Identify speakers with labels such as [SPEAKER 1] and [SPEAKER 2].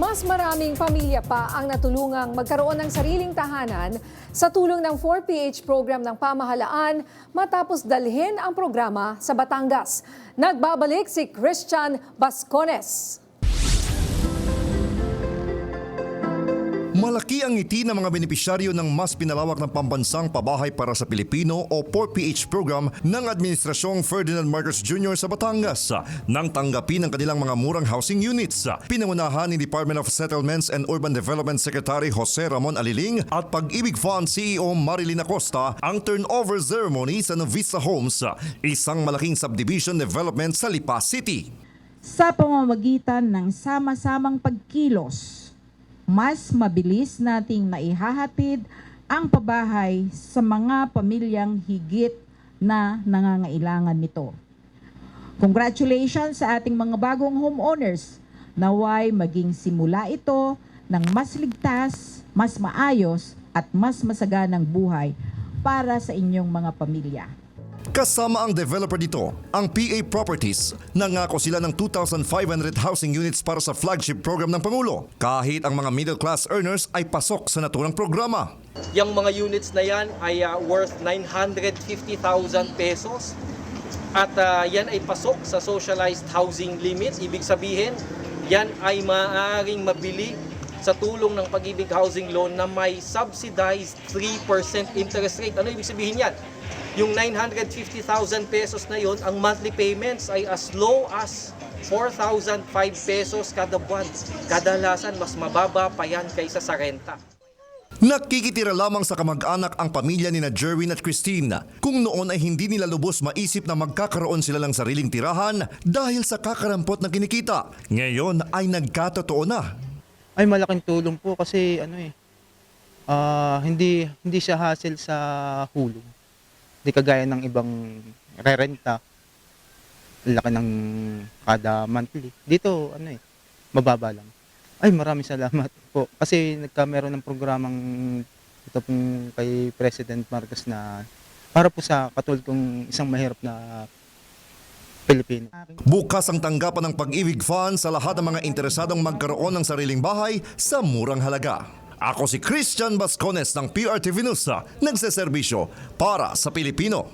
[SPEAKER 1] Mas maraming pamilya pa ang natulungang magkaroon ng sariling tahanan sa tulong ng 4PH program ng pamahalaan matapos dalhin ang programa sa Batangas. Nagbabalik si Christian Bascones.
[SPEAKER 2] Malaki ang ngiti ng mga benepisyaryo ng mas pinalawak ng pambansang pabahay para sa Pilipino o 4PH program ng Administrasyong Ferdinand Marcos Jr. sa Batangas nang tanggapin ang kanilang mga murang housing units. Pinangunahan ni Department of Settlements and Urban Development Secretary Jose Ramon Aliling at Pag-ibig Fund CEO Marilyn Acosta ang turnover ceremony sa Novista Homes, isang malaking subdivision development sa Lipa City.
[SPEAKER 3] Sa pamamagitan ng sama-samang pagkilos, mas mabilis nating maihahatid ang pabahay sa mga pamilyang higit na nangangailangan nito. Congratulations sa ating mga bagong homeowners. Naway maging simula ito ng mas ligtas, mas maayos at mas masaganang buhay para sa inyong mga pamilya.
[SPEAKER 2] Kasama ang developer dito, ang PA Properties, nangako sila ng 2,500 housing units para sa flagship program ng Pangulo, kahit ang mga middle class earners ay pasok sa naturang programa.
[SPEAKER 4] Yung mga units na yan ay worth 950,000 pesos at yan ay pasok sa socialized housing limit. Ibig sabihin, yan ay maaaring mabili sa tulong ng Pag-ibig Housing Loan na may subsidized 3% interest rate. Ano ibig sabihin yan? Yung 950,000 pesos na yon, ang monthly payments ay as low as 4,005 pesos kada buwan. Kadalasan, mas mababa pa yan kaysa sa renta.
[SPEAKER 2] Nakikitira lamang sa kamag-anak ang pamilya ni na Jerwin at Christine kung noon ay hindi nila lubos maisip na magkakaroon sila ng sariling tirahan dahil sa kakarampot na kinikita. Ngayon ay nagkatotoo na.
[SPEAKER 5] Ay malaking tulong po kasi hindi siya hassle sa hulog. Hindi kagaya ng ibang rerenta. Laki ng kada monthly. Dito mababa lang. Ay maraming salamat po. Kasi meron ng programang ito pong kay President Marcos na para po sa katulad kong isang mahirap na Pilipino.
[SPEAKER 2] Bukas ang tanggapan ng Pag-ibig Fund sa lahat ng mga interesadong magkaroon ng sariling bahay sa murang halaga. Ako si Christian Bascones ng PRTV News, nagseserbisyo para sa Pilipino.